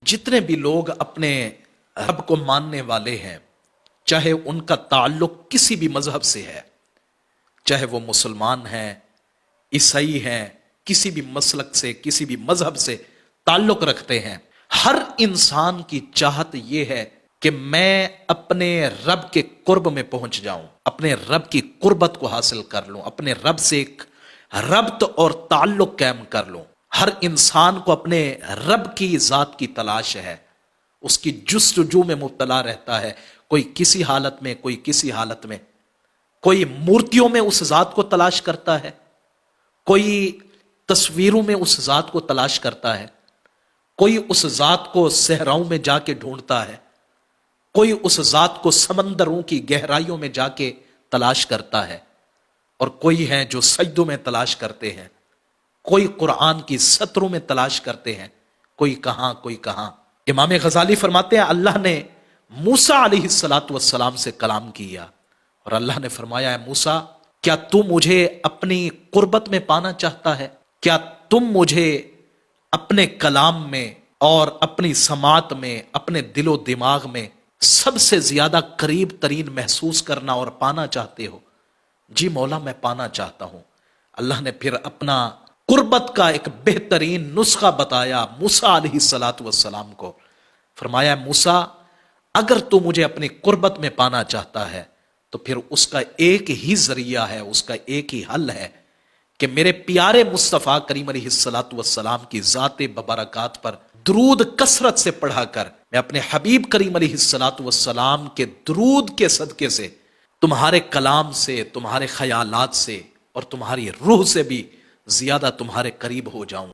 جتنے بھی لوگ اپنے رب کو ماننے والے ہیں، چاہے ان کا تعلق کسی بھی مذہب سے ہے، چاہے وہ مسلمان ہیں، عیسائی ہیں، کسی بھی مسلک سے، کسی بھی مذہب سے تعلق رکھتے ہیں، ہر انسان کی چاہت یہ ہے کہ میں اپنے رب کے قرب میں پہنچ جاؤں، اپنے رب کی قربت کو حاصل کر لوں، اپنے رب سے ایک ربط اور تعلق قائم کر لوں۔ ہر انسان کو اپنے رب کی ذات کی تلاش ہے، اس کی جستجو میں مبتلا رہتا ہے، کوئی کسی حالت میں، کوئی کسی حالت میں، کوئی مورتیوں میں اس ذات کو تلاش کرتا ہے، کوئی تصویروں میں اس ذات کو تلاش کرتا ہے، کوئی اس ذات کو صحراؤں میں جا کے ڈھونڈتا ہے، کوئی اس ذات کو سمندروں کی گہرائیوں میں جا کے تلاش کرتا ہے، اور کوئی ہیں جو سجدوں میں تلاش کرتے ہیں، کوئی قرآن کی سطروں میں تلاش کرتے ہیں، کوئی کہاں کوئی کہاں۔ امام غزالی فرماتے ہیں اللہ نے موسیٰ علیہ السلام سے کلام کیا اور اللہ نے فرمایا ہے موسیٰ، کیا تو مجھے اپنی قربت میں پانا چاہتا ہے؟ کیا تم مجھے اپنے کلام میں اور اپنی سماعت میں، اپنے دل و دماغ میں سب سے زیادہ قریب ترین محسوس کرنا اور پانا چاہتے ہو؟ جی مولا میں پانا چاہتا ہوں۔ اللہ نے پھر اپنا قربت کا ایک بہترین نسخہ بتایا موسیٰ علیہ السلام کو، فرمایا موسیٰ اگر تو مجھے اپنی قربت میں پانا چاہتا ہے تو پھر اس کا ایک ہی ذریعہ ہے، اس کا ایک ہی حل ہے کہ میرے پیارے مصطفیٰ کریم علیہ السلام کی ذات ببرکات پر درود کثرت سے پڑھا کر میں اپنے حبیب کریم علیہ السلام کے درود کے صدقے سے تمہارے کلام سے، تمہارے خیالات سے اور تمہاری روح سے بھی زیادہ تمہارے قریب ہو جاؤں۔